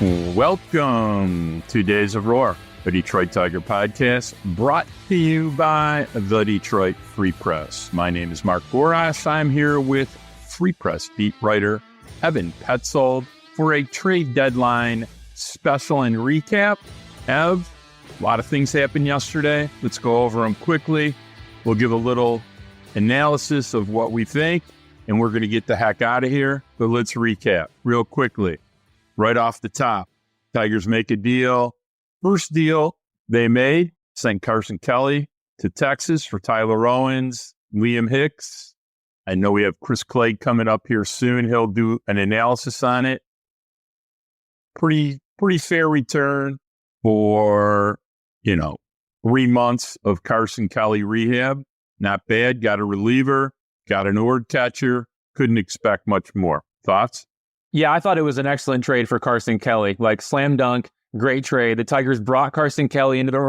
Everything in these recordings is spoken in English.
Welcome to Days of Roar, the Detroit Tiger podcast, brought to you by the Detroit Free Press. My name is Mark Boras. I'm here with Free Press beat writer Evan Petzold for a trade deadline special and recap. Ev, a lot of things happened yesterday. Let's go over them quickly. We'll give a little analysis of what we think, and we're going to get the heck out of here. But let's recap real quickly. Right off the top, Tigers make a deal. First deal they made, sent Carson Kelly to Texas for Tyler Owens, Liam Hicks. I know we have Chris Clegg coming up here soon. He'll do an analysis on it. Pretty fair return for, 3 months of Carson Kelly rehab. Not bad. Got a reliever, got an Ord catcher. Couldn't expect much more. Thoughts? Yeah, I thought it was an excellent trade for Carson Kelly. Like, slam dunk, great trade. The Tigers brought Carson Kelly into their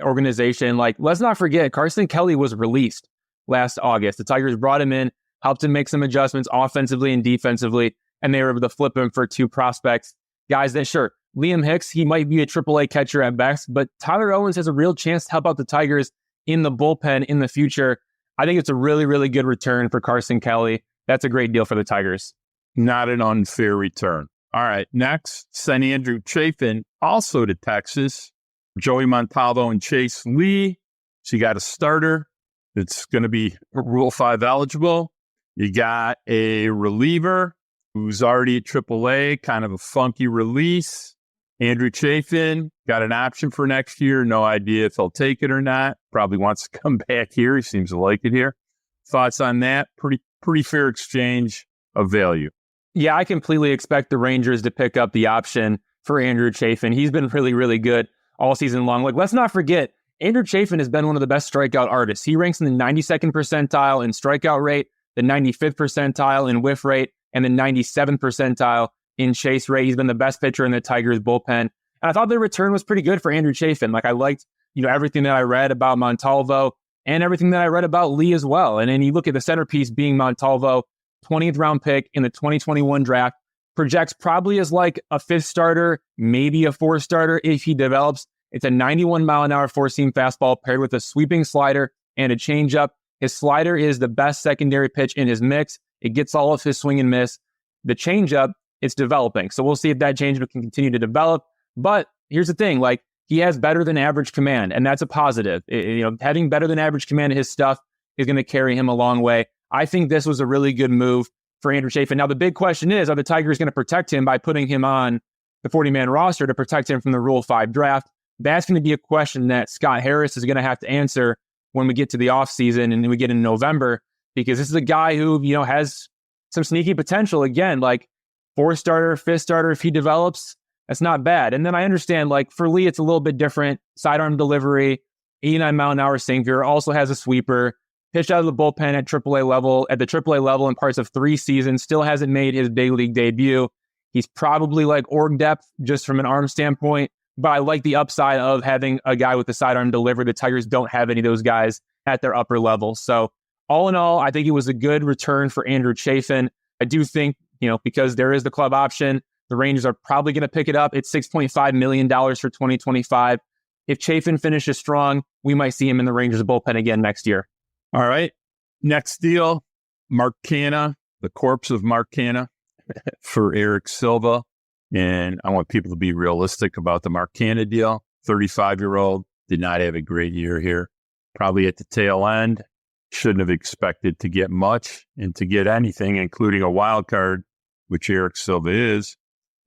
organization. Like, let's not forget, Carson Kelly was released last August. The Tigers brought him in, helped him make some adjustments offensively and defensively, and they were able to flip him for two prospects. Guys that, sure, Liam Hicks, he might be a AAA catcher at best, but Tyler Owens has a real chance to help out the Tigers in the bullpen in the future. I think it's a really, really good return for Carson Kelly. That's a great deal for the Tigers. Not an unfair return. All right, next, send Andrew Chafin also to Texas. Joey Montalvo and Chase Lee. So you got a starter that's going to be Rule 5 eligible. You got a reliever who's already at AAA, kind of a funky release. Andrew Chafin got an option for next year. No idea if he'll take it or not. Probably wants to come back here. He seems to like it here. Thoughts on that? Pretty fair exchange of value. Yeah, I completely expect the Rangers to pick up the option for Andrew Chafin. He's been really, really good all season long. Like, let's not forget, Andrew Chafin has been one of the best strikeout artists. He ranks in the 92nd percentile in strikeout rate, the 95th percentile in whiff rate, and the 97th percentile in chase rate. He's been the best pitcher in the Tigers bullpen. And I thought the return was pretty good for Andrew Chafin. Like, I liked, everything that I read about Montalvo and everything that I read about Lee as well. And then you look at the centerpiece being Montalvo, 20th round pick in the 2021 draft, projects probably as like a fifth starter, maybe a fourth starter if he develops. It's a 91 mile an hour four-seam fastball paired with a sweeping slider and a changeup. His slider is the best secondary pitch in his mix. It gets all of his swing and miss. The changeup, it's developing. So we'll see if that changeup can continue to develop. But here's the thing, like, he has better than average command, and that's a positive. Having better than average command of his stuff is going to carry him a long way. I think this was a really good move for Andrew Chafin. Now, the big question is, are the Tigers going to protect him by putting him on the 40-man roster to protect him from the Rule 5 draft? That's going to be a question that Scott Harris is going to have to answer when we get to the offseason and we get in November, because this is a guy who, has some sneaky potential. Again, like, fourth starter, fifth starter, if he develops, that's not bad. And then I understand, like, for Lee, it's a little bit different. Sidearm delivery, 89 mile an hour sinker, also has a sweeper. Pitched out of the bullpen at the AAA level in parts of 3 seasons, still hasn't made his big league debut. He's probably like org depth just from an arm standpoint, but I like the upside of having a guy with the sidearm delivery. The Tigers don't have any of those guys at their upper level. So all in all, I think it was a good return for Andrew Chafin. I do think, because there is the club option, the Rangers are probably going to pick it up. It's $6.5 million for 2025. If Chafin finishes strong, we might see him in the Rangers bullpen again next year. All right. Next deal, Mark Canha, the corpse of Mark Canha for Eric Silva. And I want people to be realistic about the Mark Canha deal. 35-year-old, did not have a great year here. Probably at the tail end. Shouldn't have expected to get much, and to get anything, including a wild card, which Eric Silva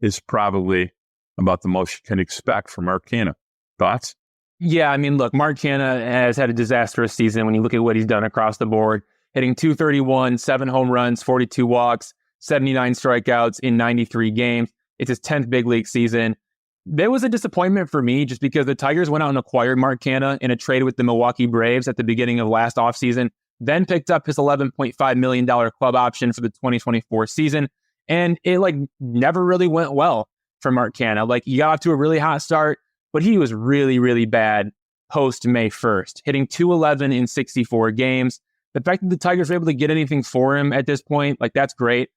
is probably about the most you can expect from Mark Canha. Thoughts? Yeah, look, Mark Canha has had a disastrous season when you look at what he's done across the board. Hitting .231, 7 home runs, 42 walks, 79 strikeouts in 93 games. It's his 10th big league season. There was a disappointment for me just because the Tigers went out and acquired Mark Canha in a trade with the Milwaukee Braves at the beginning of last offseason, then picked up his $11.5 million club option for the 2024 season. And it never really went well for Mark Canha. He got off to a really hot start, but he was really, really bad post May 1st, hitting .211 in 64 games. The fact that the Tigers were able to get anything for him at this point, that's great.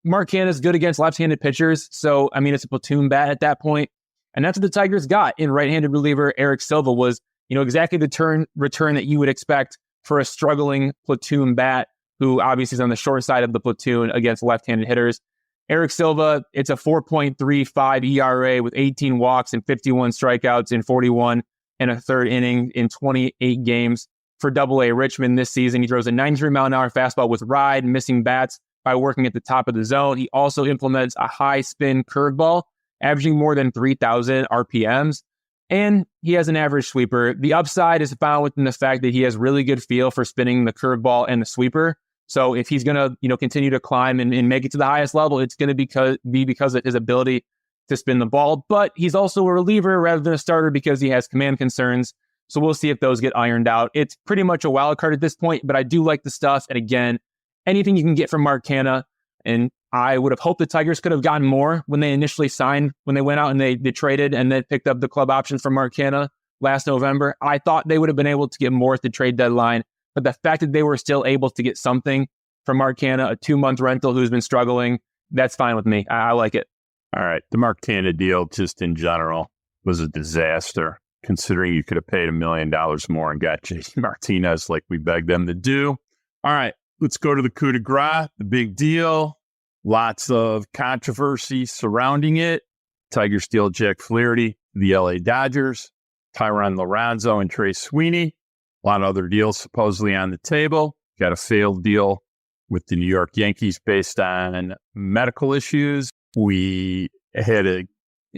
Mark Canha is good against left-handed pitchers. So, I mean, it's a platoon bat at that point. And that's what the Tigers got in right-handed reliever Eric Silva was, exactly the return that you would expect for a struggling platoon bat who obviously is on the short side of the platoon against left-handed hitters. Eric Silva, it's a 4.35 ERA with 18 walks and 51 strikeouts in 41 and a third inning in 28 games for Double-A Richmond this season. He throws a 93-mile-an-hour fastball with ride, missing bats by working at the top of the zone. He also implements a high-spin curveball, averaging more than 3,000 RPMs, and he has an average sweeper. The upside is found within the fact that he has really good feel for spinning the curveball and the sweeper. So if he's going to, continue to climb and make it to the highest level, it's going to be because of his ability to spin the ball. But he's also a reliever rather than a starter because he has command concerns. So we'll see if those get ironed out. It's pretty much a wild card at this point, but I do like the stuff. And again, anything you can get from Mark Canha, and I would have hoped the Tigers could have gotten more when they initially signed, when they went out and they traded and then picked up the club option from Mark Canha last November. I thought they would have been able to get more at the trade deadline. But the fact that they were still able to get something from Mark Canha, a 2-month rental who's been struggling, that's fine with me. I like it. All right. The Mark Canha deal, just in general, was a disaster, considering you could have paid $1 million more and got JD Martinez like we begged them to do. All right. Let's go to the coup de grace, the big deal. Lots of controversy surrounding it. Tigers deal Jack Flaherty, the LA Dodgers, Thayron Liranzo and Trey Sweeney. A lot of other deals supposedly on the table. Got a failed deal with the New York Yankees based on medical issues. We had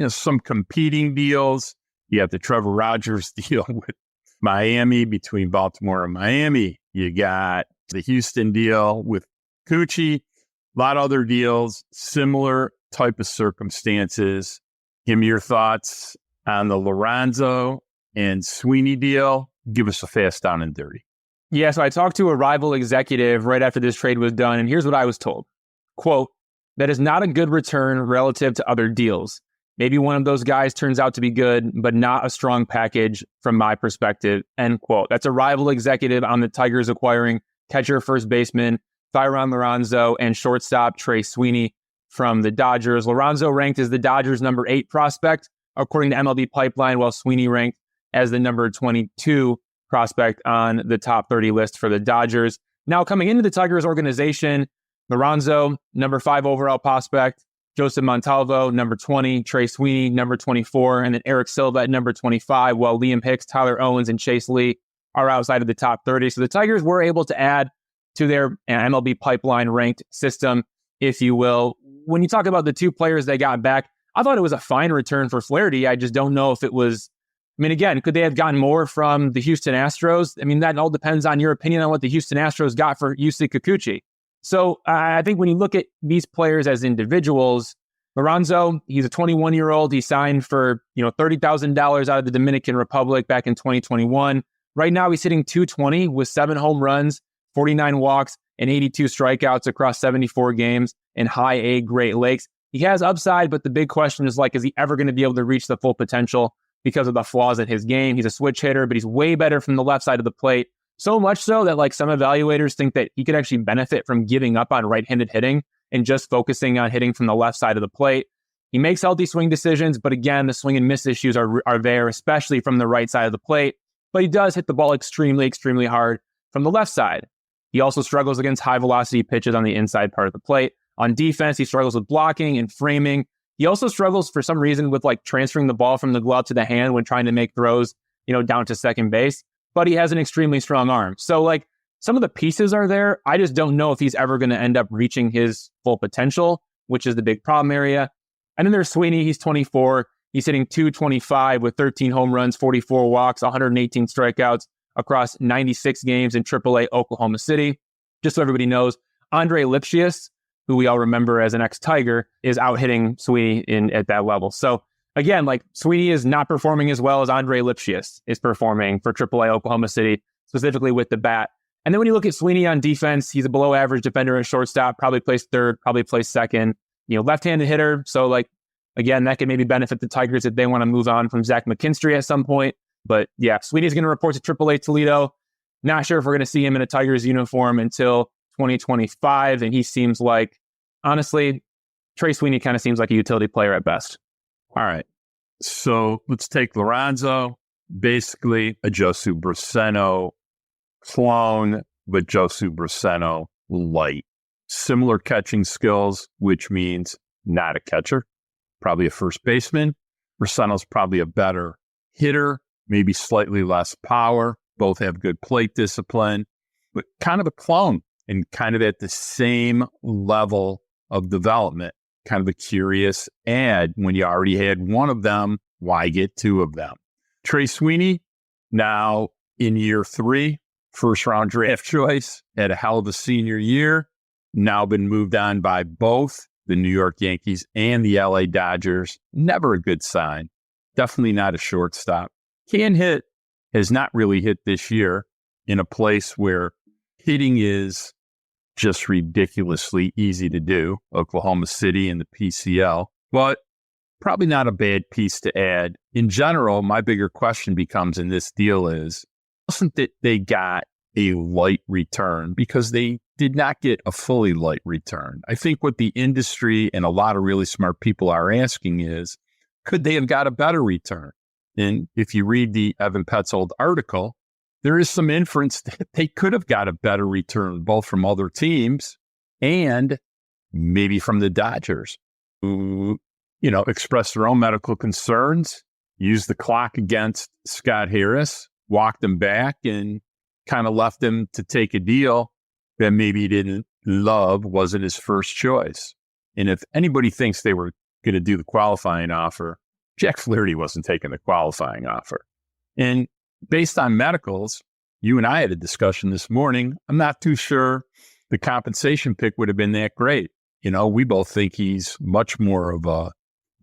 some competing deals. You have the Trevor Rogers deal with Miami, between Baltimore and Miami. You got the Houston deal with Cucci. A lot of other deals, similar type of circumstances. Give me your thoughts on the Liranzo and Sweeney deal. Give us a fast down and dirty. Yeah, so I talked to a rival executive right after this trade was done, and here's what I was told. Quote, that is not a good return relative to other deals. Maybe one of those guys turns out to be good, but not a strong package from my perspective, end quote. That's a rival executive on the Tigers acquiring catcher, first baseman, Thayron Liranzo, and shortstop Trey Sweeney from the Dodgers. Liranzo ranked as the Dodgers' number 8 prospect, according to MLB Pipeline, while Sweeney ranked as the number 22 prospect on the top 30 list for the Dodgers. Now, coming into the Tigers organization, Liranzo, number 5 overall prospect, Joseph Montalvo, number 20, Trey Sweeney, number 24, and then Eric Silva at number 25, while Liam Hicks, Tyler Owens, and Chase Lee are outside of the top 30. So the Tigers were able to add to their MLB Pipeline ranked system, if you will. When you talk about the 2 players they got back, I thought it was a fine return for Flaherty. I just don't know if it was... again, could they have gotten more from the Houston Astros? That all depends on your opinion on what the Houston Astros got for Yusei Kikuchi. So I think when you look at these players as individuals, Liranzo, he's a 21-year-old. He signed for $30,000 out of the Dominican Republic back in 2021. Right now, he's hitting .220 with 7 home runs, 49 walks, and 82 strikeouts across 74 games in high A Great Lakes. He has upside, but the big question is, is he ever going to be able to reach the full potential because of the flaws in his game? He's a switch hitter, but he's way better from the left side of the plate. So much so that some evaluators think that he could actually benefit from giving up on right-handed hitting and just focusing on hitting from the left side of the plate. He makes healthy swing decisions, but again, the swing and miss issues are there, especially from the right side of the plate. But he does hit the ball extremely, extremely hard from the left side. He also struggles against high-velocity pitches on the inside part of the plate. On defense, he struggles with blocking and framing. He also struggles for some reason with transferring the ball from the glove to the hand when trying to make throws, down to second base. But he has an extremely strong arm. So some of the pieces are there. I just don't know if he's ever going to end up reaching his full potential, which is the big problem area. And then there's Sweeney. He's 24. He's hitting .225 with 13 home runs, 44 walks, 118 strikeouts across 96 games in AAA Oklahoma City. Just so everybody knows, Andre Lipshius, who we all remember as an ex-Tiger, is out hitting Sweeney at that level. So again, Sweeney is not performing as well as Andre Lipshius is performing for AAA Oklahoma City, specifically with the bat. And then when you look at Sweeney on defense, he's a below average defender at shortstop, probably plays third, probably plays second, left-handed hitter. So again, that could maybe benefit the Tigers if they want to move on from Zach McKinstry at some point. But yeah, Sweeney's going to report to AAA Toledo. Not sure if we're going to see him in a Tigers uniform until 2025. And he seems like honestly, Trey Sweeney kind of seems like a utility player at best. All right. So let's take Liranzo, basically a Joseph Briseno clone, but Joseph Briseno light. Similar catching skills, which means not a catcher, probably a first baseman. Briseno's probably a better hitter, maybe slightly less power. Both have good plate discipline, but kind of a clone and kind of at the same level of development. Kind of a curious add. When you already had one of them, why get two of them? Trey Sweeney, now in year 3, first round draft choice, had a hell of a senior year, now been moved on by both the New York Yankees and the LA Dodgers. Never a good sign. Definitely not a shortstop. Can hit, has not really hit this year in a place where hitting is just ridiculously easy to do, Oklahoma City and the PCL, but probably not a bad piece to add. In general, my bigger question becomes in this deal is, wasn't that they got a light return? Because they did not get a fully light return. I think what the industry and a lot of really smart people are asking is, could they have got a better return? And if you read the Evan Petzold article, there is some inference that they could have got a better return, both from other teams and maybe from the Dodgers, who, expressed their own medical concerns, used the clock against Scott Harris, walked him back, and kind of left him to take a deal that maybe he didn't love, wasn't his first choice. And if anybody thinks they were going to do the qualifying offer, Jack Flaherty wasn't taking the qualifying offer. And based on medicals, you and I had a discussion this morning. I'm not too sure the compensation pick would have been that great. We both think he's much more of a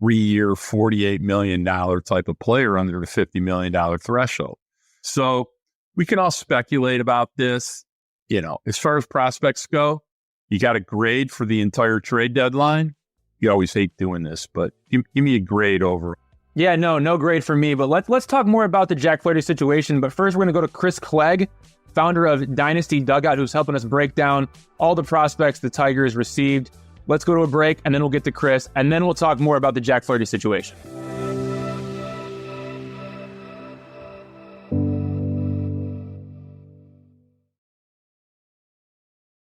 3-year, $48 million type of player under the $50 million threshold. So we can all speculate about this. As far as prospects go, you got a grade for the entire trade deadline. You always hate doing this, but give me a grade over. Yeah, no grade for me, but let's talk more about the Jack Flaherty situation. But first, we're going to go to Chris Clegg, founder of Dynasty Dugout, who's helping us break down all the prospects the Tigers received. Let's go to a break, and then we'll get to Chris, and then we'll talk more about the Jack Flaherty situation.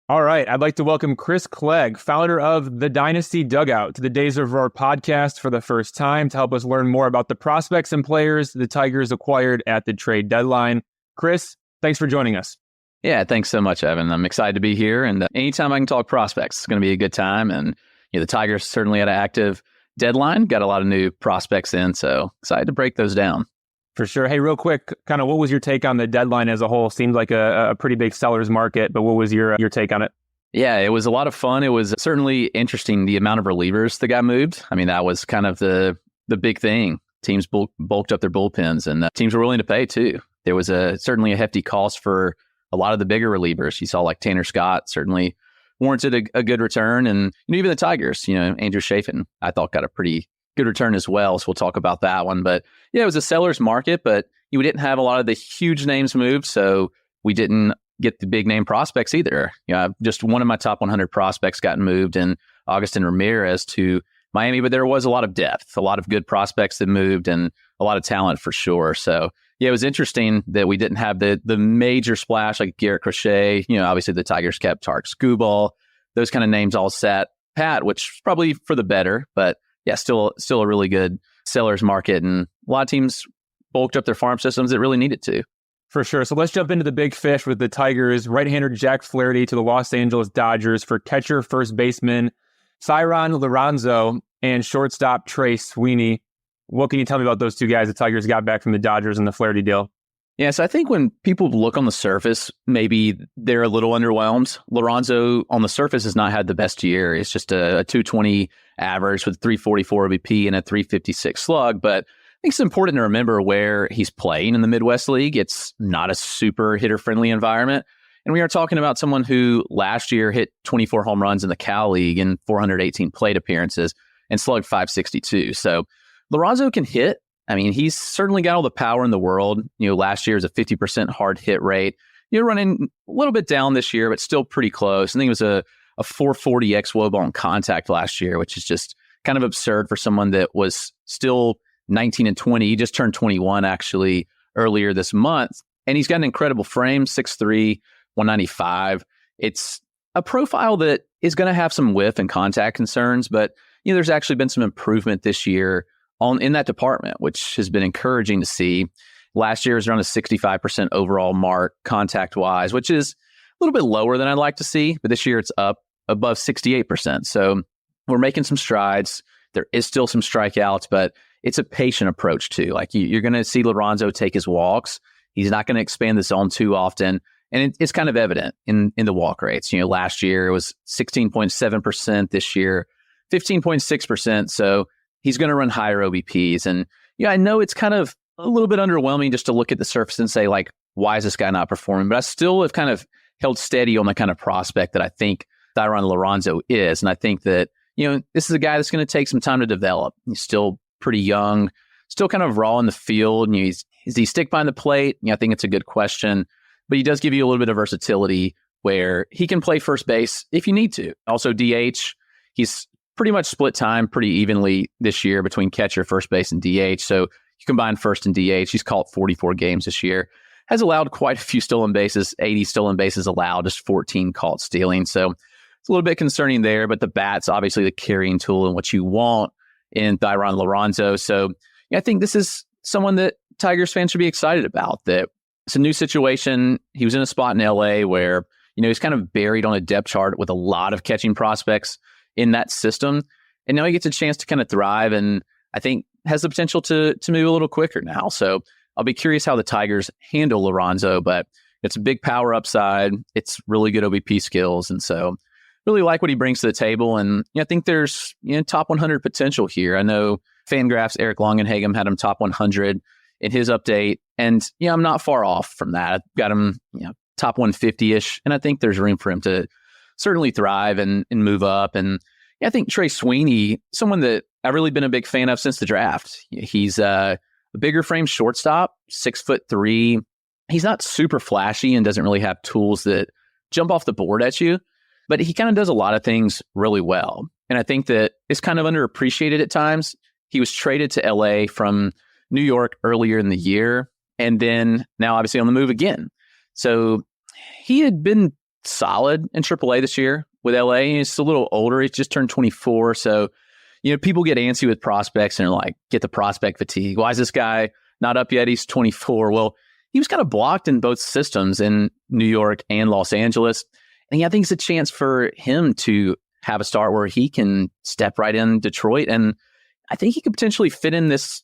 All right, I'd like to welcome Chris Clegg, founder of the Dynasty Dugout, to the Days of Roar podcast for the first time to help us learn more about the prospects and players the Tigers acquired at the trade deadline. Chris, thanks for joining us. Yeah, thanks so much, Evan. I'm excited to be here, and anytime I can talk prospects, it's going to be a good time. And the Tigers certainly had an active deadline, got a lot of new prospects in, so excited to break those down. For sure. Hey, real quick, kind of what was your take on the deadline as a whole? Seemed like a pretty big seller's market, but what was your take on it? Yeah, it was a lot of fun. It was certainly interesting, the amount of relievers that got moved. I mean, that was kind of the big thing. Teams bulked up their bullpens, and teams were willing to pay, too. There was certainly a hefty cost for a lot of the bigger relievers. You saw like Tanner Scott certainly warranted a good return. And even the Tigers, Andrew Chafin, I thought got a pretty good return as well. So we'll talk about that one. But yeah, it was a seller's market, but we didn't have a lot of the huge names moved. So we didn't get the big name prospects either. Just one of my top 100 prospects got moved, and Augustin Ramirez to Miami, but there was a lot of depth, a lot of good prospects that moved, and a lot of talent for sure. So yeah, it was interesting that we didn't have the major splash like Garrett Crochet. Obviously the Tigers kept Tarek Skubal, those kind of names all sat pat, which is probably for the better, but yeah, still a really good seller's market, and a lot of teams bulked up their farm systems that really needed to. For sure. So let's jump into the big fish with the Tigers. Right-hander Jack Flaherty to the Los Angeles Dodgers for catcher, first baseman Thayron Liranzo, and shortstop Trey Sweeney. What can you tell me about those two guys the Tigers got back from the Dodgers and the Flaherty deal? Yeah, so I think when people look on the surface, maybe they're a little underwhelmed. Liranzo on the surface has not had the best year. It's just a 220 average with 344 OBP and a 356 slug. But I think it's important to remember where he's playing in the Midwest League. It's not a super hitter-friendly environment. And we are talking about someone who last year hit 24 home runs in the Cal League and 418 plate appearances and slugged 562. So Liranzo can hit. I mean, he's certainly got all the power in the world. Last year was a 50% hard hit rate. Running a little bit down this year, but still pretty close. I think it was a a 440 xWOBA on contact last year, which is just kind of absurd for someone that was still 19 and 20. He just turned 21 actually earlier this month. And he's got an incredible frame, 6'3", 195. It's a profile that is going to have some whiff and contact concerns, but there's actually been some improvement this year in that department, which has been encouraging to see. Last year was around a 65% overall mark contact-wise, which is a little bit lower than I'd like to see, but this year it's up above 68%. So we're making some strides. There is still some strikeouts, but it's a patient approach too. Like you're going to see Liranzo take his walks. He's not going to expand the zone too often. And it's kind of evident in the walk rates. Last year it was 16.7%. This year, 15.6%. So he's going to run higher OBPs. And I know it's kind of a little bit underwhelming just to look at the surface and say, like, why is this guy not performing? But I still have kind of held steady on the kind of prospect that I think Thayron Liranzo is. And I think that, this is a guy that's going to take some time to develop. He's still pretty young, still kind of raw in the field. Is he stick behind the plate? I think it's a good question. But he does give you a little bit of versatility where he can play first base if you need to. Also DH, he's pretty much split time pretty evenly this year between catcher, first base, and DH. So you combine first and DH. He's caught 44 games this year. Has allowed quite a few stolen bases, 80 stolen bases allowed, just 14 caught stealing. So it's a little bit concerning there, but the bat's obviously the carrying tool and what you want in Thayron Liranzo. So I think this is someone that Tigers fans should be excited about. That it's a new situation. He was in a spot in LA where, he's kind of buried on a depth chart with a lot of catching prospects in that system. And now he gets a chance to kind of thrive and I think has the potential to move a little quicker now. So I'll be curious how the Tigers handle Liranzo, but it's a big power upside. It's really good OBP skills. And so really like what he brings to the table. And I think there's top 100 potential here. I know Fangraphs Eric Longenhagen had him top 100 in his update. And I'm not far off from that. I've got him top 150-ish. And I think there's room for him to certainly thrive and move up. And I think Trey Sweeney, someone that I've really been a big fan of since the draft. He's a bigger frame shortstop, 6'3". He's not super flashy and doesn't really have tools that jump off the board at you, but he kind of does a lot of things really well. And I think that it's kind of underappreciated at times. He was traded to LA from New York earlier in the year, and then now obviously on the move again. So he had been solid in AAA this year with LA. He's a little older. He's just turned 24. So, people get antsy with prospects and are like, get the prospect fatigue. Why is this guy not up yet? He's 24. Well, he was kind of blocked in both systems in New York and Los Angeles. And I think it's a chance for him to have a start where he can step right in Detroit. And I think he could potentially fit in this,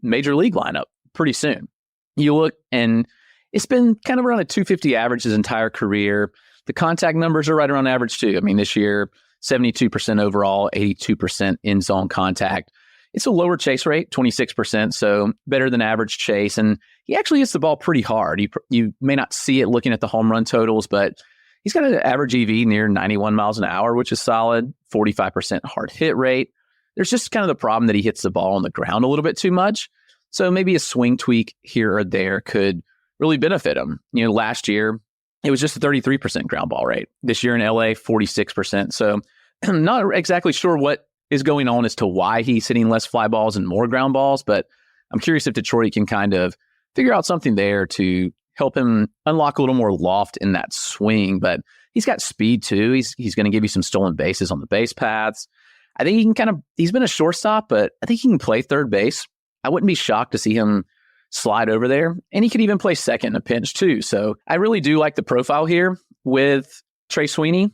major league lineup pretty soon. You look and it's been kind of around a 250 average his entire career. The contact numbers are right around average too. I mean, this year, 72% overall, 82% in zone contact. It's a lower chase rate, 26%, so better than average chase. And he actually hits the ball pretty hard. You may not see it looking at the home run totals, but he's got an average EV near 91 miles an hour, which is solid, 45% hard hit rate. There's just kind of the problem that he hits the ball on the ground a little bit too much. So maybe a swing tweak here or there could really benefit him. Last year, it was just a 33% ground ball rate. This year in LA, 46%. So I'm not exactly sure what is going on as to why he's hitting less fly balls and more ground balls, but I'm curious if Detroit can kind of figure out something there to help him unlock a little more loft in that swing. But he's got speed too. He's going to give you some stolen bases on the base paths. I think he can he's been a shortstop, but I think he can play third base. I wouldn't be shocked to see him slide over there. And he could even play second in a pinch too. So I really do like the profile here with Trey Sweeney.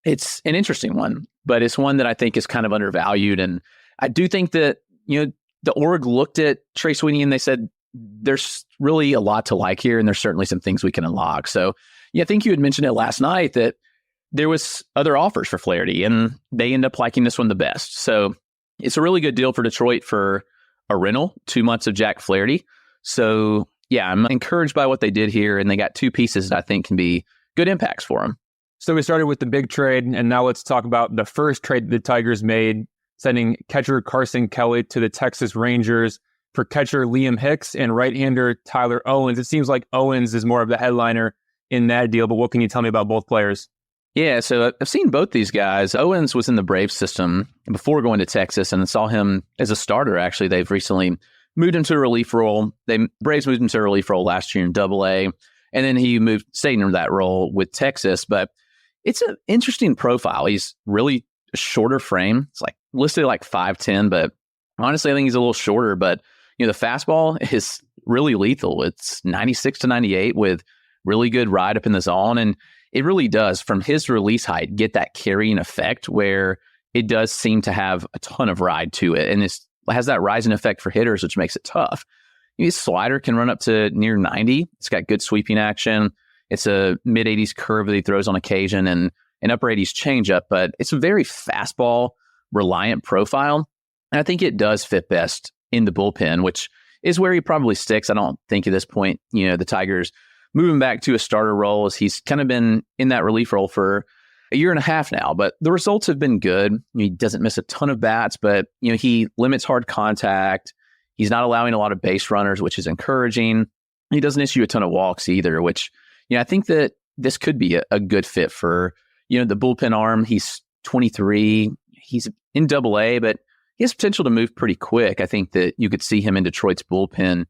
It's an interesting one, but it's one that I think is kind of undervalued. And I do think that, the org looked at Trey Sweeney and they said, there's really a lot to like here. And there's certainly some things we can unlock. So I think you had mentioned it last night that there was other offers for Flaherty and they end up liking this one the best. So it's a really good deal for Detroit for a rental, 2 months of Jack Flaherty. So I'm encouraged by what they did here. And they got two pieces that I think can be good impacts for them. So we started with the big trade, and now let's talk about the first trade the Tigers made, sending catcher Carson Kelly to the Texas Rangers for catcher Liam Hicks and right-hander Tyler Owens. It seems like Owens is more of the headliner in that deal, but what can you tell me about both players? Yeah, so I've seen both these guys. Owens was in the Braves system before going to Texas and saw him as a starter. Actually, they've recently moved him to a relief role. Braves moved him to a relief role last year in Double-A, and then he stayed in that role with Texas. But it's an interesting profile. He's really a shorter frame. It's like listed like 5'10", but honestly, I think he's a little shorter. But the fastball is really lethal. It's 96 to 98 with really good ride up in the zone, and it really does, from his release height, get that carrying effect where it does seem to have a ton of ride to it. And it has that rising effect for hitters, which makes it tough. His slider can run up to near 90. It's got good sweeping action. It's a mid-80s curve that he throws on occasion and an upper 80s changeup, but it's a very fastball-reliant profile. And I think it does fit best in the bullpen, which is where he probably sticks. I don't think at this point, the Tigers moving back to a starter role, as he's kind of been in that relief role for a year and a half now, but the results have been good. He doesn't miss a ton of bats, but he limits hard contact. He's not allowing a lot of base runners, which is encouraging. He doesn't issue a ton of walks either, which I think that this could be a good fit for the bullpen arm. He's 23. He's in Double-A, but he has potential to move pretty quick. I think that you could see him in Detroit's bullpen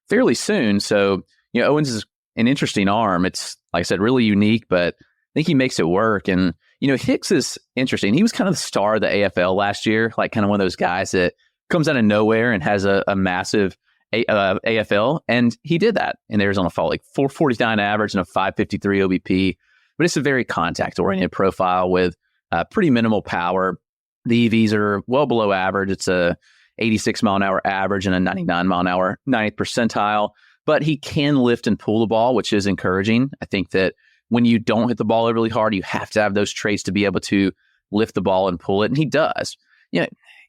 fairly soon. So Owens is an interesting arm. It's, like I said, really unique, but I think he makes it work. And, Hicks is interesting. He was kind of the star of the AFL last year, like kind of one of those guys that comes out of nowhere and has a massive AFL. And he did that in the Arizona Fall, like 449 average and a 553 OBP. But it's a very contact-oriented profile with pretty minimal power. The EVs are well below average. It's a 86 mile an hour average and a 99 mile an hour 90th percentile. But he can lift and pull the ball, which is encouraging. I think that when you don't hit the ball really hard, you have to have those traits to be able to lift the ball and pull it. And he does.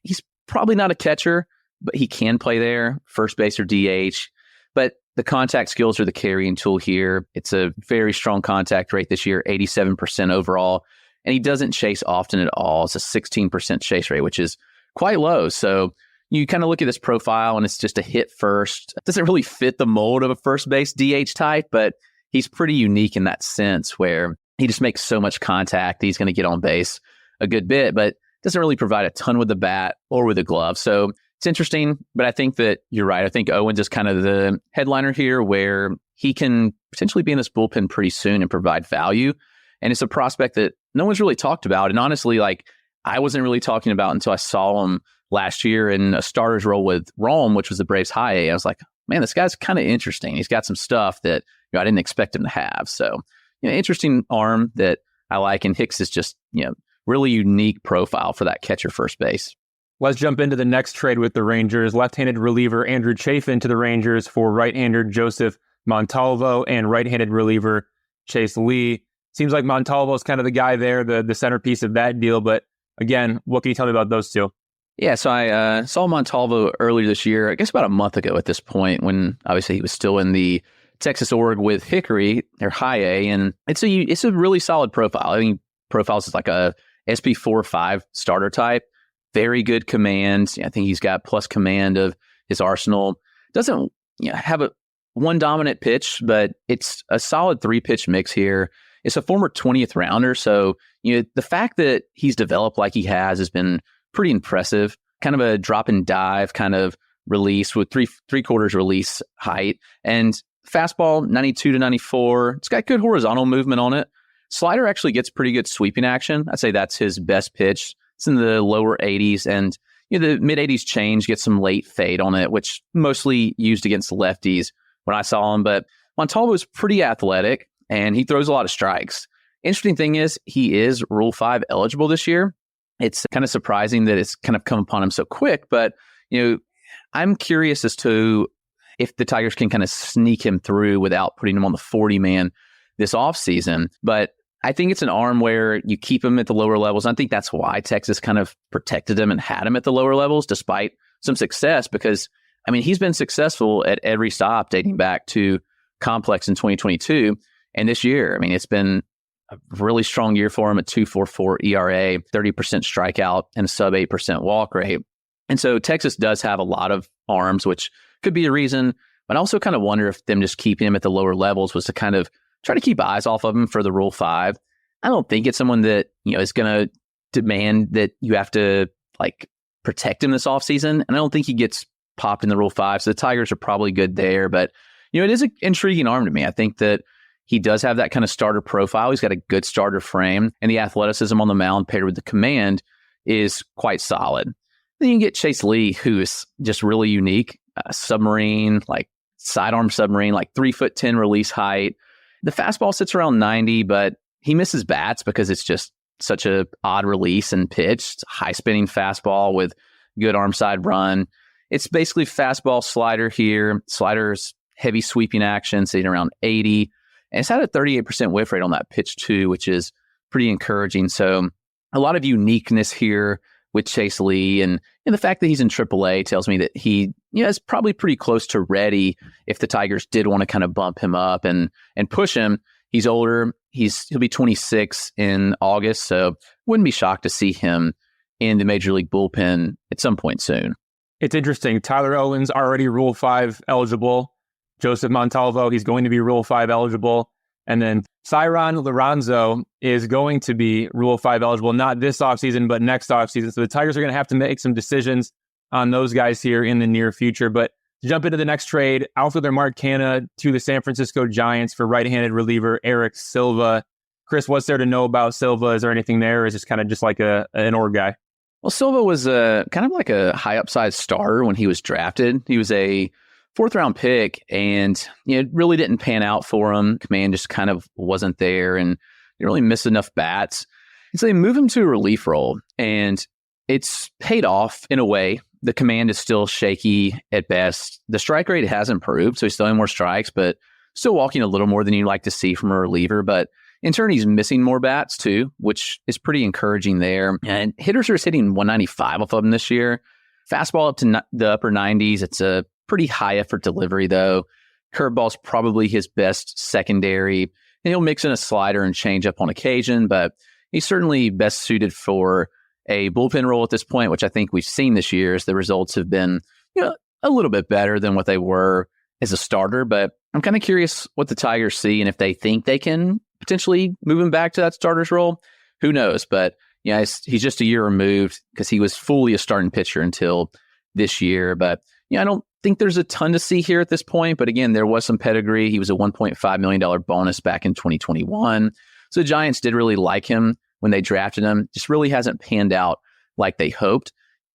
He's probably not a catcher, but he can play there, first base or DH. But the contact skills are the carrying tool here. It's a very strong contact rate this year, 87% overall. And he doesn't chase often at all. It's a 16% chase rate, which is quite low. So you kind of look at this profile and it's just a hit first. It doesn't really fit the mold of a first base DH type, but he's pretty unique in that sense where he just makes so much contact. He's going to get on base a good bit, but doesn't really provide a ton with the bat or with the glove. So it's interesting, but I think that you're right. I think Owens is kind of the headliner here where he can potentially be in this bullpen pretty soon and provide value. And it's a prospect that no one's really talked about. And honestly, I wasn't really talking about until I saw him last year in a starter's role with Rome, which was the Braves high A. I was like, man, this guy's kind of interesting. He's got some stuff that I didn't expect him to have. So, interesting arm that I like. And Hicks is just, really unique profile for that catcher first base. Let's jump into the next trade with the Rangers. Left-handed reliever Andrew Chafin to the Rangers for right-hander Joseph Montalvo and right-handed reliever Chase Lee. Seems like Montalvo is kind of the guy there, the centerpiece of that deal. But again, what can you tell me about those two? Yeah, so I saw Montalvo earlier this year, I guess about a month ago at this point, when obviously he was still in the Texas org with Hickory, their high A, and it's a really solid profile. I think profiles is like a SP4-5 starter type, very good command. I think he's got plus command of his arsenal. Doesn't have one dominant pitch, but it's a solid 3-pitch mix here. It's a former 20th rounder, so the fact that he's developed like he has been pretty impressive. Kind of a drop and dive kind of release with three-quarters release height. And fastball, 92 to 94. It's got good horizontal movement on it. Slider actually gets pretty good sweeping action. I'd say that's his best pitch. It's in the lower 80s. And the mid-80s change gets some late fade on it, which mostly used against lefties when I saw him. But Montalvo is pretty athletic, and he throws a lot of strikes. Interesting thing is he is Rule 5 eligible this year. It's kind of surprising that it's kind of come upon him so quick, but I'm curious as to if the Tigers can kind of sneak him through without putting him on the 40-man this offseason. But I think it's an arm where you keep him at the lower levels. And I think that's why Texas kind of protected him and had him at the lower levels despite some success, because he's been successful at every stop dating back to Complex in 2022. And this year, it's been a really strong year for him at 2.44 ERA, 30% strikeout, and a sub 8% walk rate. And so Texas does have a lot of arms, which could be a reason. But I also kind of wonder if them just keeping him at the lower levels was to kind of try to keep eyes off of him for the Rule 5. I don't think it's someone that, is going to demand that you have to protect him this offseason. And I don't think he gets popped in the Rule 5. So the Tigers are probably good there. But, it is an intriguing arm to me. I think that he does have that kind of starter profile. He's got a good starter frame, and the athleticism on the mound paired with the command is quite solid. Then you can get Chase Lee, who is just really unique. Submarine, sidearm submarine, 3'10" release height. The fastball sits around 90, but he misses bats because it's just such a odd release and pitch. It's a high spinning fastball with good arm side run. It's basically fastball slider here. Slider's heavy sweeping action, sitting around 80. And it's had a 38% whiff rate on that pitch too, which is pretty encouraging. So a lot of uniqueness here with Chase Lee. And the fact that he's in AAA tells me that he is probably pretty close to ready if the Tigers did want to kind of bump him up and push him. He's older. He'll be 26 in August, so wouldn't be shocked to see him in the Major League bullpen at some point soon. It's interesting. Tyler Owens already Rule 5 eligible. Joseph Montalvo, he's going to be Rule 5 eligible. And then Thayron Liranzo is going to be Rule 5 eligible, not this offseason, but next offseason. So the Tigers are going to have to make some decisions on those guys here in the near future. But to jump into the next trade, outfielder Mark Canha to the San Francisco Giants for right-handed reliever Eric Silva. Chris, what's there to know about Silva? Is there anything there, or is this kind of just like an org guy? Well, Silva was kind of like a high upside starter when he was drafted. He was a 4th-round pick, and it really didn't pan out for him. Command just kind of wasn't there, and he really missed enough bats. And so they moved him to a relief role, and it's paid off in a way. The command is still shaky at best. The strike rate has improved, so he's still having more strikes, but still walking a little more than you'd like to see from a reliever. But in turn, he's missing more bats too, which is pretty encouraging there. And hitters are hitting 195 off of him this year. Fastball up to the upper 90s. It's a pretty high effort delivery though. Curveball's probably his best secondary. And he'll mix in a slider and change up on occasion, but he's certainly best suited for a bullpen role at this point, which I think we've seen this year as the results have been a little bit better than what they were as a starter. But I'm kind of curious what the Tigers see and if they think they can potentially move him back to that starter's role. Who knows? But he's just a year removed because he was fully a starting pitcher until this year. But I don't think there's a ton to see here at this point. But again, there was some pedigree. He was a $1.5 million bonus back in 2021. So the Giants did really like him when they drafted him. Just really hasn't panned out like they hoped.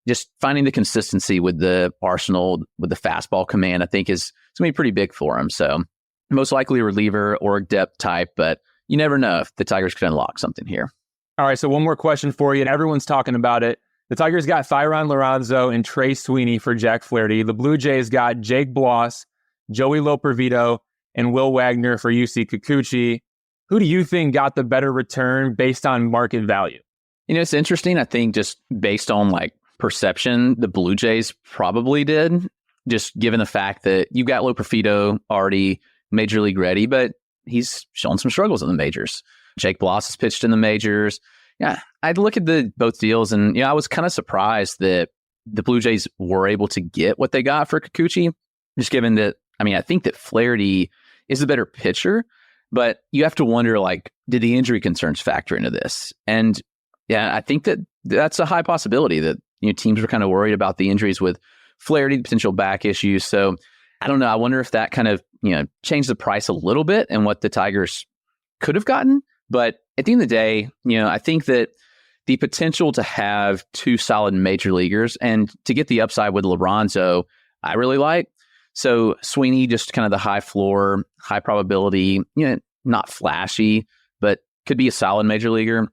Just finding the consistency with the arsenal, with the fastball command, I think is going to be pretty big for him. So most likely a reliever or a depth type, but you never know if the Tigers could unlock something here. All right, so one more question for you, and everyone's talking about it. The Tigers got Thayron Liranzo and Trey Sweeney for Jack Flaherty. The Blue Jays got Jake Bloss, Joey Lopervito, and Will Wagner for UC Kikuchi. Who do you think got the better return based on market value? It's interesting. I think just based on perception, the Blue Jays probably did, just given the fact that you got Lopervito already major league ready, but he's shown some struggles in the majors. Jake Bloss has pitched in the majors. Yeah, I'd look at both deals, and I was kind of surprised that the Blue Jays were able to get what they got for Kikuchi, just given that, I think that Flaherty is a better pitcher, but you have to wonder, did the injury concerns factor into this? And I think that's a high possibility that teams were kind of worried about the injuries with Flaherty, the potential back issues. So I don't know. I wonder if that kind of changed the price a little bit and what the Tigers could have gotten. But at the end of the day, I think that the potential to have two solid major leaguers and to get the upside with Liranzo, I really like. So Sweeney, just kind of the high floor, high probability, not flashy, but could be a solid major leaguer.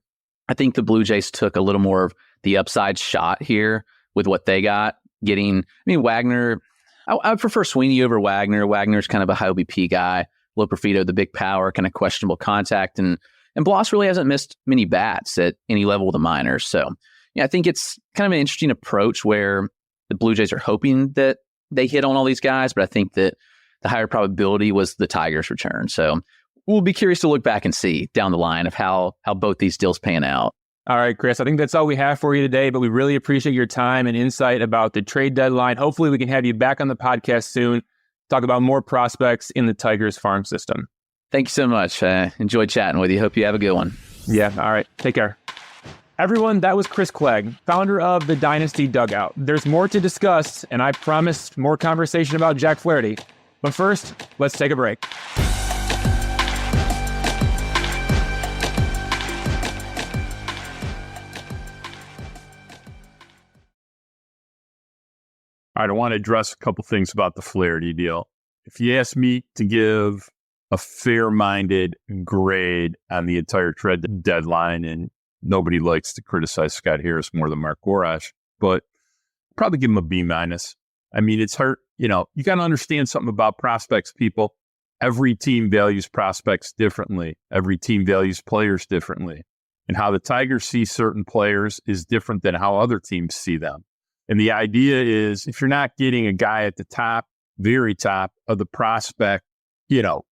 I think the Blue Jays took a little more of the upside shot here with what they got. Wagner, I would prefer Sweeney over Wagner. Wagner's kind of a high OBP guy. Lopervito, the big power, kind of questionable contact. And Bloss really hasn't missed many bats at any level of the minors. So, I think it's kind of an interesting approach where the Blue Jays are hoping that they hit on all these guys, but I think that the higher probability was the Tigers' return. So we'll be curious to look back and see down the line of how both these deals pan out. All right, Chris, I think that's all we have for you today, but we really appreciate your time and insight about the trade deadline. Hopefully we can have you back on the podcast soon, talk about more prospects in the Tigers farm system. Thank you so much. Enjoyed chatting with you. Hope you have a good one. Yeah, all right. Take care. Everyone, that was Chris Clegg, founder of the Dynasty Dugout. There's more to discuss, and I promised more conversation about Jack Flaherty. But first, let's take a break. All right, I want to address a couple things about the Flaherty deal. If you ask me to give a fair-minded grade on the entire trade deadline, and nobody likes to criticize Scott Harris more than Mark Gorash, but probably give him a B-. I mean, it's hard. You got to understand something about prospects, people. Every team values prospects differently. Every team values players differently. And how the Tigers see certain players is different than how other teams see them. And the idea is, if you're not getting a guy at the top, very top of the prospect,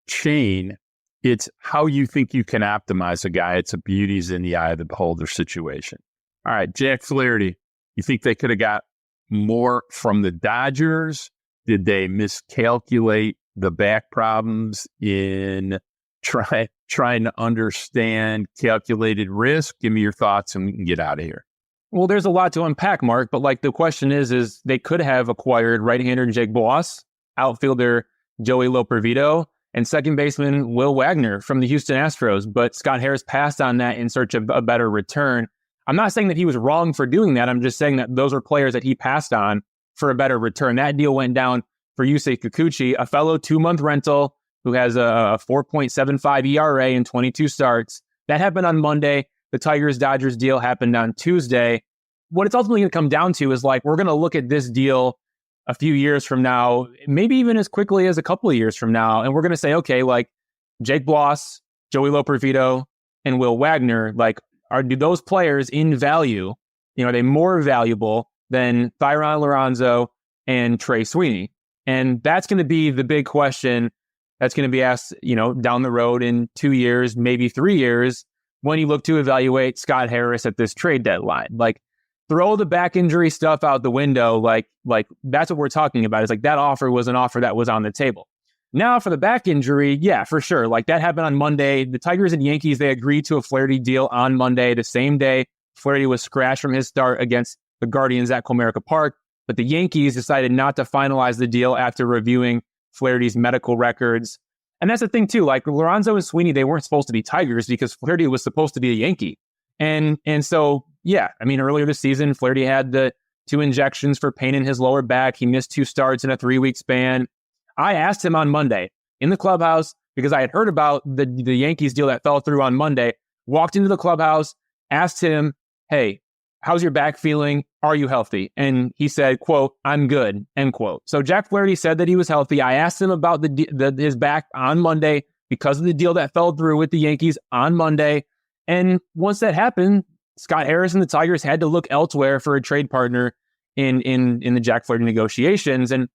chain, it's how you think you can optimize a guy. It's a beauty's in the eye of the beholder situation. All right, Jack Flaherty, you think they could have got more from the Dodgers? Did they miscalculate the back problems in trying to understand calculated risk? Give me your thoughts and we can get out of here. Well, there's a lot to unpack, Mark, but the question is they could have acquired right-hander Jake Bloss, outfielder Joey Lopervito, and second baseman Will Wagner from the Houston Astros, but Scott Harris passed on that in search of a better return. I'm not saying that he was wrong for doing that. I'm just saying that those are players that he passed on for a better return. That deal went down for Yusei Kikuchi, a fellow 2-month rental who has a 4.75 ERA and 22 starts. That happened on Monday. The Tigers-Dodgers deal happened on Tuesday. What it's ultimately going to come down to is we're going to look at this deal a few years from now, maybe even as quickly as a couple of years from now, and we're going to say, okay, Jake Bloss, Joey Lopervito, and Will Wagner, do those players in value, are they more valuable than Thayron Liranzo and Trey Sweeney? And that's going to be the big question that's going to be asked, down the road in 2 years, maybe 3 years, when you look to evaluate Scott Harris at this trade deadline. Throw the back injury stuff out the window. That's what we're talking about. It's that offer was an offer that was on the table. Now for the back injury, yeah, for sure. That happened on Monday. The Tigers and Yankees, they agreed to a Flaherty deal on Monday, the same day Flaherty was scratched from his start against the Guardians at Comerica Park. But the Yankees decided not to finalize the deal after reviewing Flaherty's medical records. And that's the thing too, Liranzo and Sweeney, they weren't supposed to be Tigers because Flaherty was supposed to be a Yankee. And so, yeah, earlier this season, Flaherty had the 2 injections for pain in his lower back. He missed 2 starts in a 3-week span. I asked him on Monday in the clubhouse because I had heard about the Yankees deal that fell through on Monday, walked into the clubhouse, asked him, hey, how's your back feeling? Are you healthy? And he said, quote, I'm good, end quote. So Jack Flaherty said that he was healthy. I asked him about his back on Monday because of the deal that fell through with the Yankees on Monday. And once that happened, Scott Harris and the Tigers had to look elsewhere for a trade partner in the Jack Flaherty negotiations. And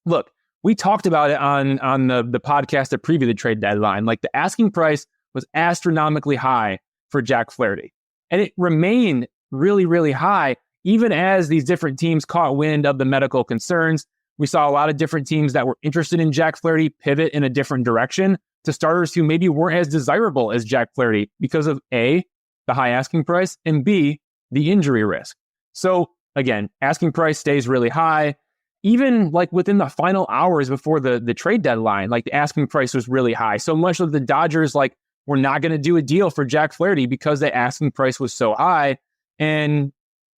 look, we talked about it on the podcast that previewed the trade deadline. The asking price was astronomically high for Jack Flaherty. And it remained really, really high, even as these different teams caught wind of the medical concerns. We saw a lot of different teams that were interested in Jack Flaherty pivot in a different direction to starters who maybe weren't as desirable as Jack Flaherty because of A, the high asking price, and B, the injury risk. So again, asking price stays really high. Even within the final hours before the trade deadline, the asking price was really high. So much of the Dodgers were not going to do a deal for Jack Flaherty because the asking price was so high. And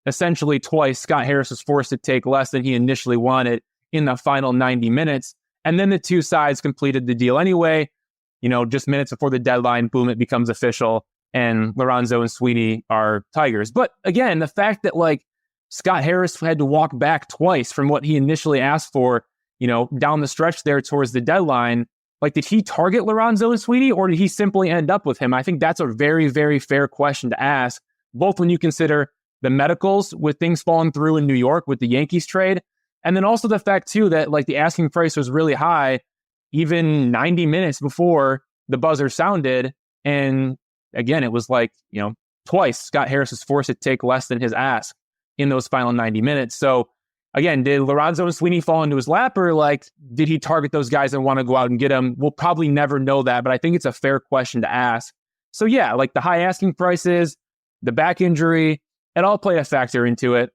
essentially twice, Scott Harris was forced to take less than he initially wanted in the final 90 minutes. And then the two sides completed the deal anyway. Just minutes before the deadline, boom, it becomes official. And Liranzo and Sweeney are Tigers. But again, the fact that Scott Harris had to walk back twice from what he initially asked for, down the stretch there towards the deadline, did he target Liranzo and Sweeney or did he simply end up with him? I think that's a very, very fair question to ask, both when you consider the medicals with things falling through in New York with the Yankees trade, and then also the fact too that the asking price was really high even 90 minutes before the buzzer sounded. And again, it was twice Scott Harris was forced to take less than his ask in those final 90 minutes. So again, did Liranzo and Sweeney fall into his lap or did he target those guys and want to go out and get them? We'll probably never know that, but I think it's a fair question to ask. So yeah, like the high asking prices, the back injury, it all played a factor into it.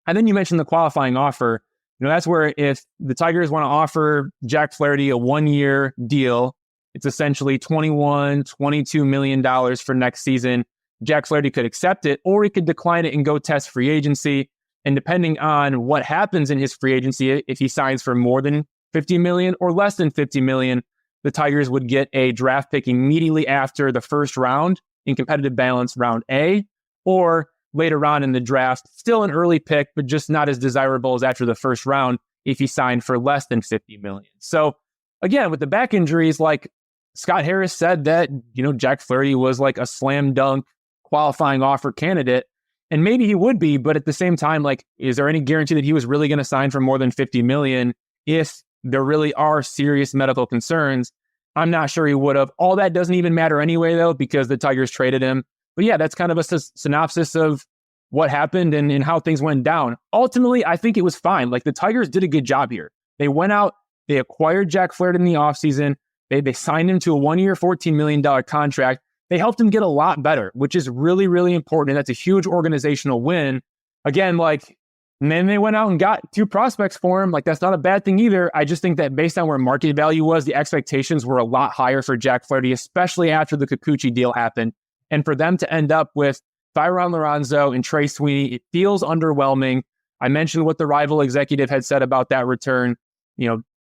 And then you mentioned the qualifying offer. That's where if the Tigers want to offer Jack Flaherty a 1-year deal, it's essentially $22 million for next season. Jack Flaherty could accept it, or he could decline it and go test free agency. And depending on what happens in his free agency, if he signs for more than $50 million or less than $50 million, the Tigers would get a draft pick immediately after the first round in competitive balance round A, or later on in the draft, still an early pick, but just not as desirable as after the first round if he signed for less than $50 million. So again, with the back injuries, like Scott Harris said that, Jack Flaherty was like a slam dunk qualifying offer candidate. And maybe he would be, but at the same time, like, is there any guarantee that he was really going to sign for more than $50 million if there really are serious medical concerns? I'm not sure he would have. All that doesn't even matter anyway, though, because the Tigers traded him. But yeah, that's kind of a synopsis of what happened and how things went down. Ultimately, I think it was fine. Like, the Tigers did a good job here. They went out, they acquired Jack Flaherty in the offseason. They signed him to a 1-year, $14 million contract. They helped him get a lot better, which is really, really important. And that's a huge organizational win. Again, like, and then they went out and got 2 prospects for him. Like, that's not a bad thing either. I just think that based on where market value was, the expectations were a lot higher for Jack Flaherty, especially after the Kikuchi deal happened. And for them to end up with Thayron Liranzo and Trey Sweeney, it feels underwhelming. I mentioned what the rival executive had said about that return.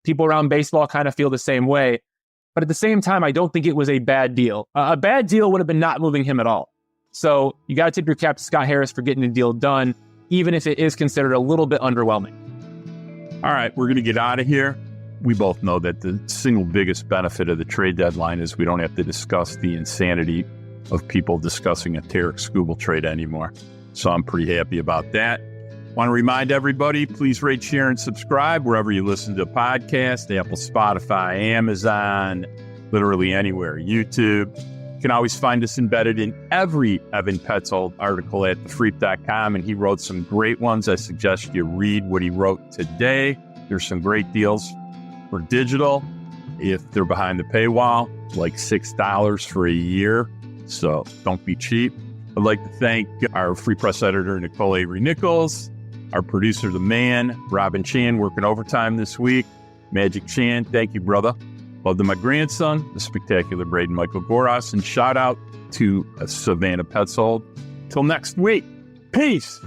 People around baseball kind of feel the same way. But at the same time, I don't think it was a bad deal. A bad deal would have been not moving him at all. So you got to tip your cap to Scott Harris for getting the deal done, even if it is considered a little bit underwhelming. All right, we're going to get out of here. We both know that the single biggest benefit of the trade deadline is we don't have to discuss the insanity of people discussing a Tarek Skubal trade anymore. So I'm pretty happy about that. Want to remind everybody, please rate, share, and subscribe wherever you listen to a podcast, Apple, Spotify, Amazon, literally anywhere, YouTube. You can always find us embedded in every Evan Petzold article at thefreep.com, and he wrote some great ones. I suggest you read what he wrote today. There's some great deals for digital if they're behind the paywall, like $6 for a year. So don't be cheap. I'd like to thank our Free Press editor, Nicole Avery Nichols, our producer, The Man, Robin Chan, working overtime this week. Magic Chan, thank you, brother. Love to my grandson, the spectacular Braden Michael Goras, and shout out to Savannah Petzold. Till next week, peace.